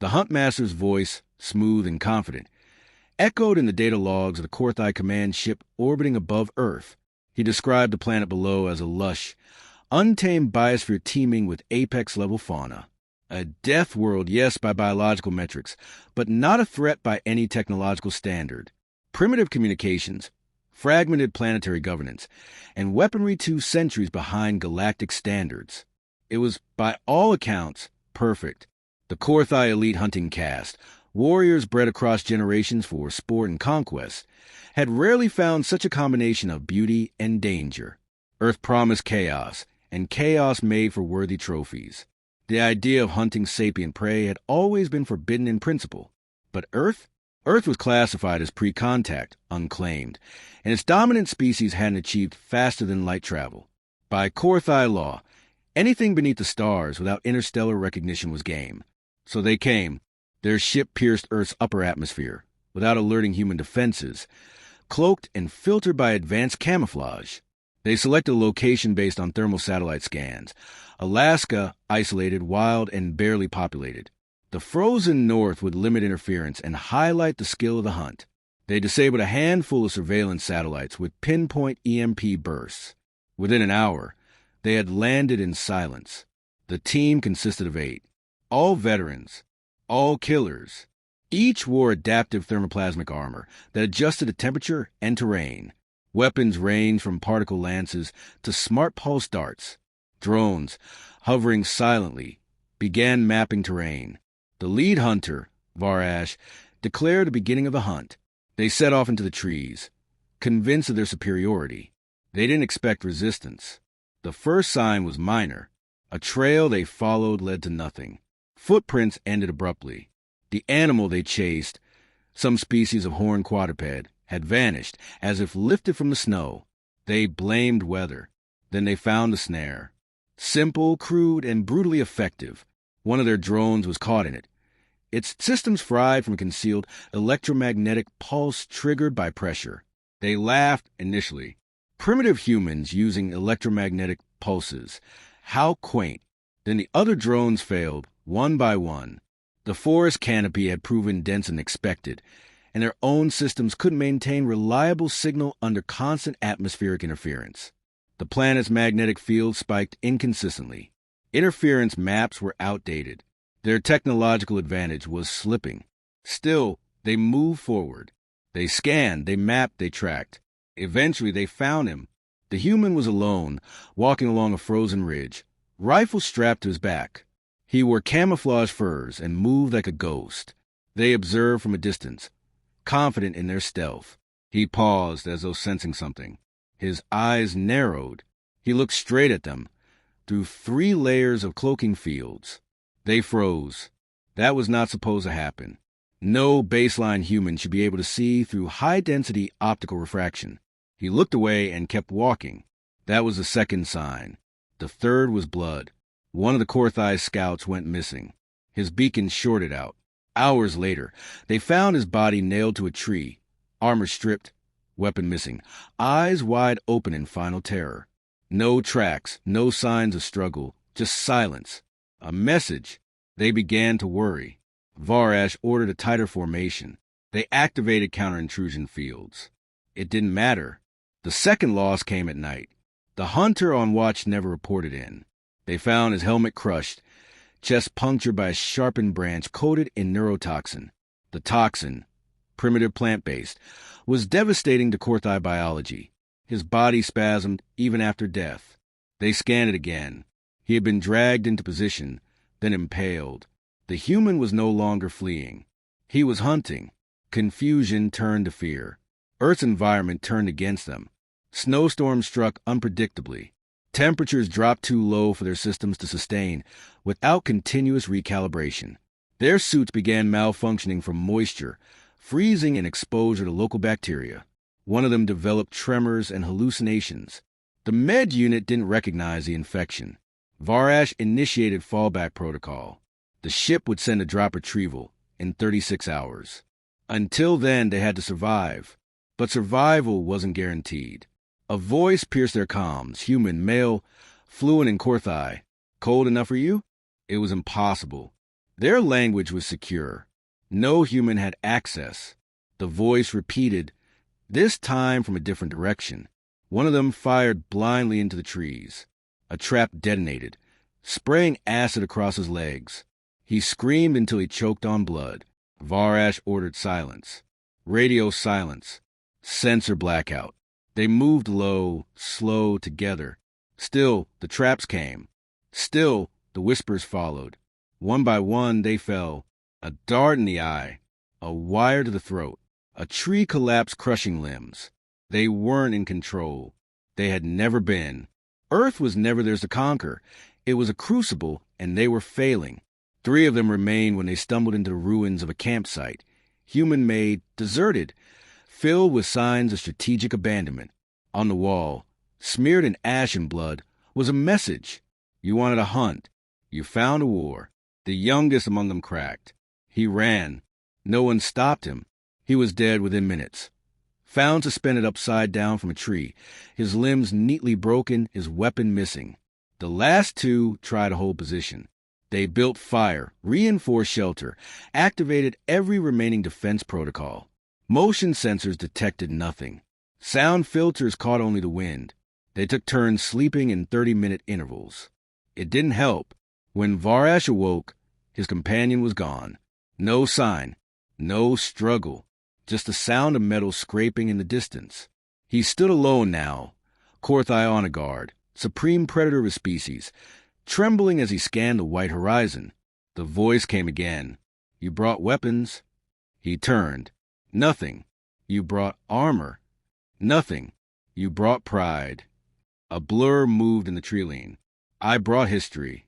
The Huntmaster's voice, smooth and confident, echoed in the data logs of the Korthai command ship orbiting above Earth. He described the planet below as a lush, untamed biosphere teeming with apex-level fauna. A death world, yes, by biological metrics, but not a threat by any technological standard. Primitive communications, fragmented planetary governance, and weaponry 2 centuries behind galactic standards. It was, by all accounts, perfect. The Korthai elite hunting caste, warriors bred across generations for sport and conquest, had rarely found such a combination of beauty and danger. Earth promised chaos, and chaos made for worthy trophies. The idea of hunting sapient prey had always been forbidden in principle. But Earth was classified as pre-contact, unclaimed, and its dominant species hadn't achieved faster-than-light travel. By Korthai law, anything beneath the stars without interstellar recognition was game. So they came. Their ship pierced Earth's upper atmosphere, without alerting human defenses, cloaked and filtered by advanced camouflage. They selected a location based on thermal satellite scans. Alaska, isolated, wild, and barely populated. The frozen north would limit interference and highlight the skill of the hunt. They disabled a handful of surveillance satellites with pinpoint EMP bursts. Within an hour, they had landed in silence. The team consisted of 8. All veterans. All killers. Each wore adaptive thermoplasmic armor that adjusted to temperature and terrain. Weapons ranged from particle lances to smart pulse darts. Drones, hovering silently, began mapping terrain. The lead hunter, Varash, declared the beginning of the hunt. They set off into the trees, convinced of their superiority. They didn't expect resistance. The first sign was minor. A trail they followed led to nothing. Footprints ended abruptly. The animal they chased, some species of horned quadruped, had vanished, as if lifted from the snow. They blamed weather. Then they found a snare. Simple, crude, and brutally effective. One of their drones was caught in it. Its systems fried from a concealed electromagnetic pulse triggered by pressure. They laughed initially. Primitive humans using electromagnetic pulses. How quaint. Then the other drones failed, one by one. The forest canopy had proven denser than expected, and their own systems couldn't maintain reliable signal under constant atmospheric interference. The planet's magnetic field spiked inconsistently. Interference maps were outdated. Their technological advantage was slipping. Still, they moved forward. They scanned, they mapped, they tracked. Eventually, they found him. The human was alone, walking along a frozen ridge, rifle strapped to his back. He wore camouflage furs and moved like a ghost. They observed from a distance, confident in their stealth. He paused as though sensing something. His eyes narrowed. He looked straight at them, through 3 layers of cloaking fields. They froze. That was not supposed to happen. No baseline human should be able to see through high-density optical refraction. He looked away and kept walking. That was the second sign. The third was blood. One of the Korthai scouts went missing. His beacon shorted out. Hours later, they found his body nailed to a tree, armor stripped, weapon missing, eyes wide open in final terror. No tracks, no signs of struggle, just silence. A message. They began to worry. Varash ordered a tighter formation. They activated counter-intrusion fields. It didn't matter. The second loss came at night. The hunter on watch never reported in. They found his helmet crushed, chest punctured by a sharpened branch coated in neurotoxin. The toxin, primitive plant-based, was devastating to Korthai biology. His body spasmed even after death. They scanned it again. He had been dragged into position, then impaled. The human was no longer fleeing. He was hunting. Confusion turned to fear. Earth's environment turned against them. Snowstorms struck unpredictably. Temperatures dropped too low for their systems to sustain without continuous recalibration. Their suits began malfunctioning from moisture, freezing and exposure to local bacteria. One of them developed tremors and hallucinations. The med unit didn't recognize the infection. Varash initiated fallback protocol. The ship would send a drop retrieval in 36 hours. Until then, they had to survive. But survival wasn't guaranteed. A voice pierced their comms, human, male, fluent in Korthai. Cold enough for you? It was impossible. Their language was secure. No human had access. The voice repeated, this time from a different direction. One of them fired blindly into the trees. A trap detonated, spraying acid across his legs. He screamed until he choked on blood. Varash ordered silence. Radio silence. Sensor blackout. They moved low, slow, together. Still, the traps came. Still, the whispers followed. One by one, they fell. A dart in the eye. A wire to the throat. A tree collapsed, crushing limbs. They weren't in control. They had never been. Earth was never theirs to conquer. It was a crucible, and they were failing. 3 of them remained when they stumbled into the ruins of a campsite. Human-made, deserted, filled with signs of strategic abandonment. On the wall, smeared in ash and blood, was a message. You wanted a hunt. You found a war. The youngest among them cracked. He ran. No one stopped him. He was dead within minutes. Found suspended upside down from a tree, his limbs neatly broken, his weapon missing. The last 2 tried to hold position. They built fire, reinforced shelter, activated every remaining defense protocol. Motion sensors detected nothing. Sound filters caught only the wind. They took turns sleeping in 30-minute intervals. It didn't help. When Varash awoke, his companion was gone. No sign, no struggle, just the sound of metal scraping in the distance. He stood alone now, Korthai on a guard, supreme predator of his species, trembling as he scanned the white horizon. The voice came again. You brought weapons. He turned. Nothing. You brought armor. Nothing. You brought pride. A blur moved in the treeline. I brought history.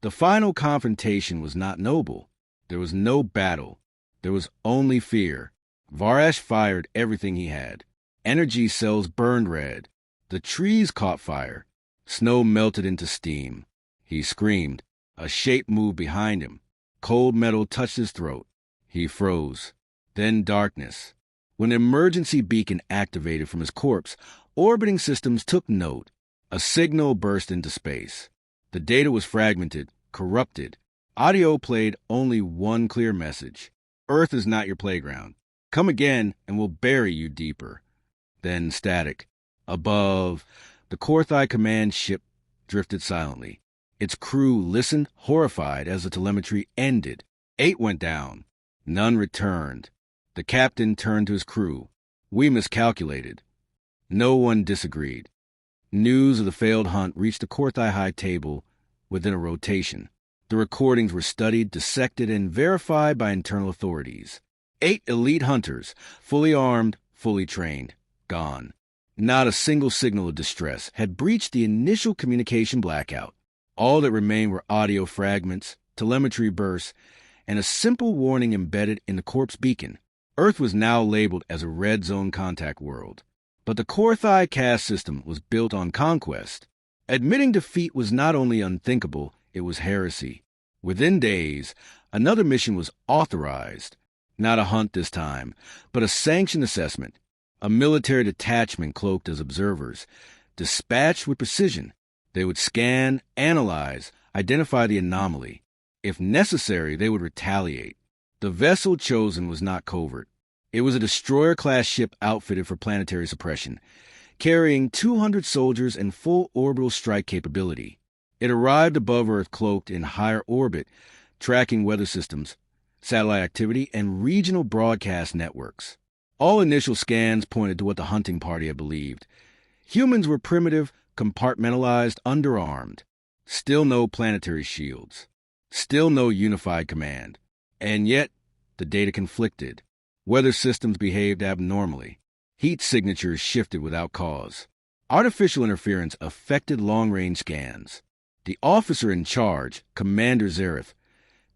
The final confrontation was not noble. There was no battle. There was only fear. Varash fired everything he had. Energy cells burned red. The trees caught fire. Snow melted into steam. He screamed. A shape moved behind him. Cold metal touched his throat. He froze. Then darkness. When an emergency beacon activated from his corpse, orbiting systems took note. A signal burst into space. The data was fragmented, corrupted. Audio played only one clear message. Earth is not your playground. Come again, and we'll bury you deeper. Then static. Above, the Korthai command ship drifted silently. Its crew listened, horrified, as the telemetry ended. 8 went down. None returned. The captain turned to his crew. We miscalculated. No one disagreed. News of the failed hunt reached the Korthai High Table within a rotation. The recordings were studied, dissected, and verified by internal authorities. 8 elite hunters, fully armed, fully trained, gone. Not a single signal of distress had breached the initial communication blackout. All that remained were audio fragments, telemetry bursts, and a simple warning embedded in the corpse beacon. Earth was now labeled as a red zone contact world. But the Korthai caste system was built on conquest. Admitting defeat was not only unthinkable, it was heresy. Within days, another mission was authorized. Not a hunt this time, but a sanctioned assessment. A military detachment cloaked as observers, dispatched with precision. They would scan, analyze, identify the anomaly. If necessary, they would retaliate. The vessel chosen was not covert. It was a destroyer-class ship outfitted for planetary suppression, carrying 200 soldiers and full orbital strike capability. It arrived above Earth cloaked in higher orbit, tracking weather systems, satellite activity, and regional broadcast networks. All initial scans pointed to what the hunting party had believed. Humans were primitive, compartmentalized, underarmed. Still no planetary shields. Still no unified command. And yet, the data conflicted. Weather systems behaved abnormally. Heat signatures shifted without cause. Artificial interference affected long-range scans. The officer in charge, Commander Zareth,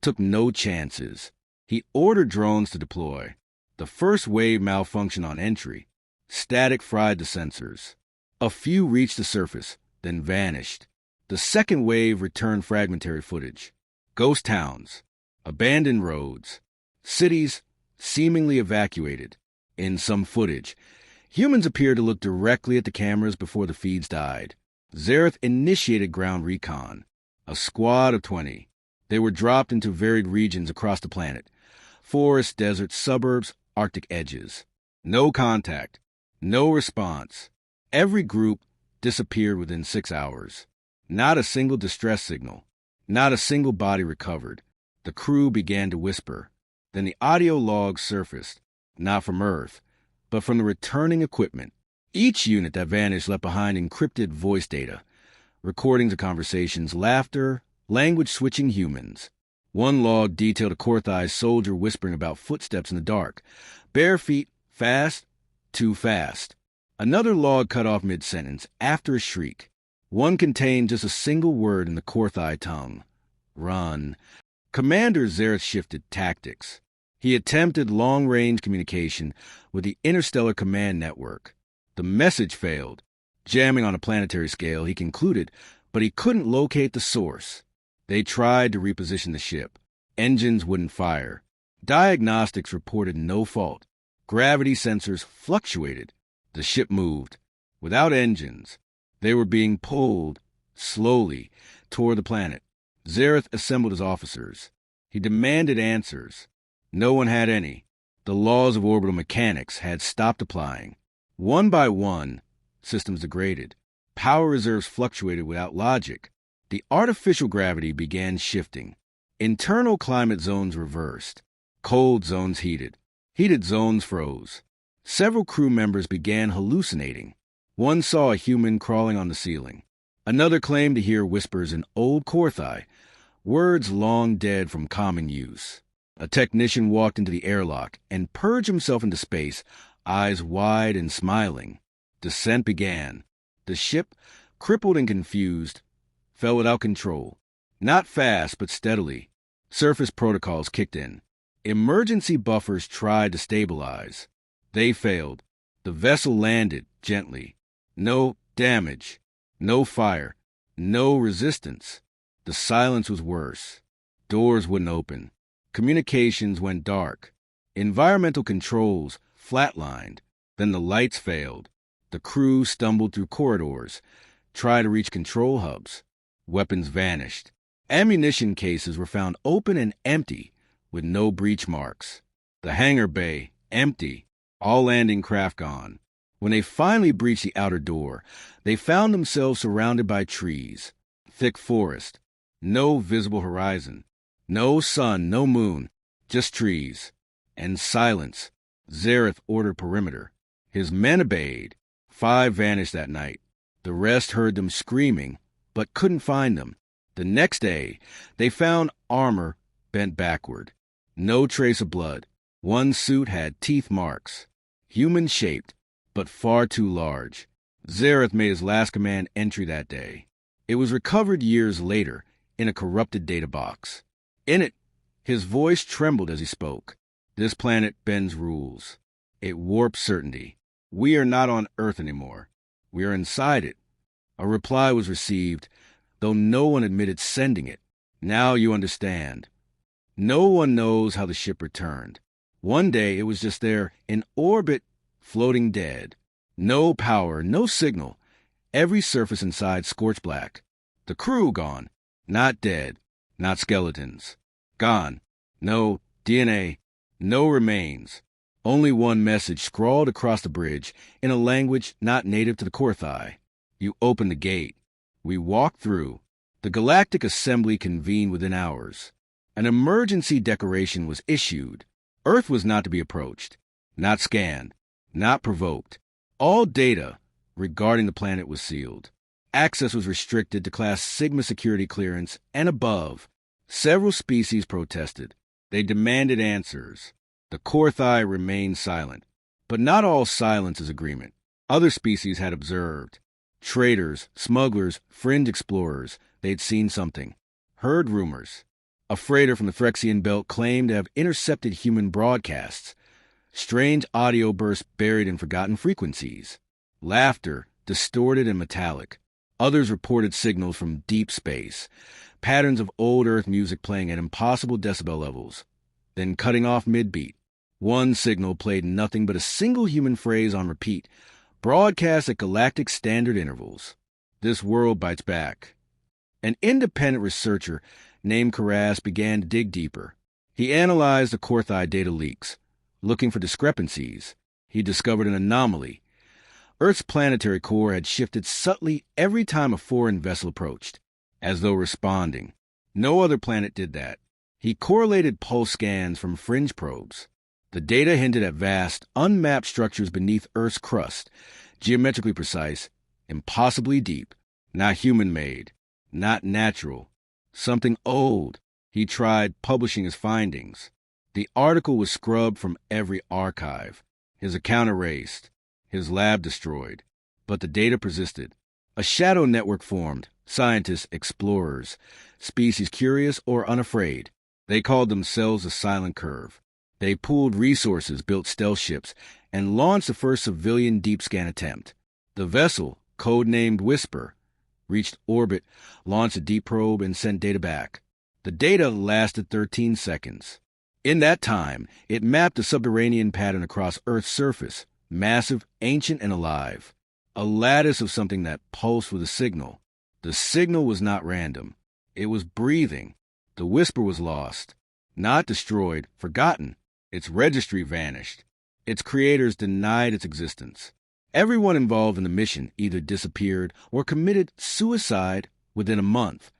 took no chances. He ordered drones to deploy. The first wave malfunctioned on entry. Static fried the sensors. A few reached the surface, then vanished. The second wave returned fragmentary footage. Ghost towns, abandoned roads, cities seemingly evacuated. In some footage, humans appeared to look directly at the cameras before the feeds died. Zareth initiated ground recon. A squad of 20. They were dropped into varied regions across the planet. Forests, deserts, suburbs, Arctic edges. No contact. No response. Every group disappeared within 6 hours. Not a single distress signal. Not a single body recovered. The crew began to whisper. Then the audio logs surfaced, not from Earth, but from the returning equipment. Each unit that vanished left behind encrypted voice data, recordings of conversations, laughter, language-switching humans. One log detailed a Korthai soldier whispering about footsteps in the dark. Bare feet, fast, too fast. Another log cut off mid-sentence, after a shriek. One contained just a single word in the Korthai tongue. Run. Commander Zareth shifted tactics. He attempted long-range communication with the Interstellar Command Network. The message failed. Jamming on a planetary scale, he concluded, but he couldn't locate the source. They tried to reposition the ship. Engines wouldn't fire. Diagnostics reported no fault. Gravity sensors fluctuated. The ship moved. Without engines, they were being pulled, slowly, toward the planet. Zareth assembled his officers. He demanded answers. No one had any. The laws of orbital mechanics had stopped applying. One by one, systems degraded. Power reserves fluctuated without logic. The artificial gravity began shifting. Internal climate zones reversed. Cold zones heated. Heated zones froze. Several crew members began hallucinating. One saw a human crawling on the ceiling. Another claimed to hear whispers in Old Korthai, words long dead from common use. A technician walked into the airlock and purged himself into space, eyes wide and smiling. Descent began. The ship, crippled and confused, fell without control. Not fast, but steadily. Surface protocols kicked in. Emergency buffers tried to stabilize. They failed. The vessel landed gently. No damage. No fire. No resistance. The silence was worse. Doors wouldn't open. Communications went dark. Environmental controls flatlined. Then the lights failed. The crew stumbled through corridors, tried to reach control hubs. Weapons vanished. Ammunition cases were found open and empty, with no breach marks. The hangar bay, empty. All landing craft gone. When they finally breached the outer door, they found themselves surrounded by trees. Thick forest. No visible horizon. No sun, no moon. Just trees. And silence. Zareth ordered perimeter. His men obeyed. 5 vanished that night. The rest heard them screaming, but couldn't find them. The next day, they found armor bent backward. No trace of blood. One suit had teeth marks. Human-shaped, but far too large. Zareth made his last command entry that day. It was recovered years later in a corrupted data box. In it, his voice trembled as he spoke. This planet bends rules. It warps certainty. We are not on Earth anymore. We are inside it. A reply was received, though no one admitted sending it. Now you understand. No one knows how the ship returned. One day it was just there, in orbit, floating dead. No power, no signal. Every surface inside scorched black. The crew gone. Not dead. Not skeletons. Gone. No DNA. No remains. Only one message scrawled across the bridge in a language not native to the Korthai. You open the gate. We walk through. The Galactic Assembly convened within hours. An emergency declaration was issued. Earth was not to be approached, not scanned, not provoked. All data regarding the planet was sealed. Access was restricted to Class Sigma security clearance and above. Several species protested. They demanded answers. The Korthai remained silent. But not all silence is agreement. Other species had observed. Traders, smugglers, fringe explorers, they'd seen something. Heard rumors. A freighter from the Phyrexian belt claimed to have intercepted human broadcasts. Strange audio bursts buried in forgotten frequencies. Laughter, distorted and metallic. Others reported signals from deep space. Patterns of old Earth music playing at impossible decibel levels. Then cutting off mid-beat. One signal played nothing but a single human phrase on repeat, broadcast at galactic standard intervals. This world bites back. An independent researcher named Karas, began to dig deeper. He analyzed the Korthai data leaks, looking for discrepancies. He discovered an anomaly. Earth's planetary core had shifted subtly every time a foreign vessel approached, as though responding. No other planet did that. He correlated pulse scans from fringe probes. The data hinted at vast, unmapped structures beneath Earth's crust, geometrically precise, impossibly deep, not human-made, not natural, something old. He tried publishing his findings. The article was scrubbed from every archive, his account erased, his lab destroyed. But the data persisted. A shadow network formed, scientists, explorers, species curious or unafraid. They called themselves the Silent Curve. They pooled resources, built stealth ships, and launched the first civilian deep scan attempt. The vessel, codenamed Whisper, reached orbit, launched a deep probe, and sent data back. The data lasted 13 seconds. In that time, it mapped a subterranean pattern across Earth's surface, massive, ancient, and alive. A lattice of something that pulsed with a signal. The signal was not random. It was breathing. The Whisper was lost. Not destroyed, forgotten. Its registry vanished. Its creators denied its existence. Everyone involved in the mission either disappeared or committed suicide within a month.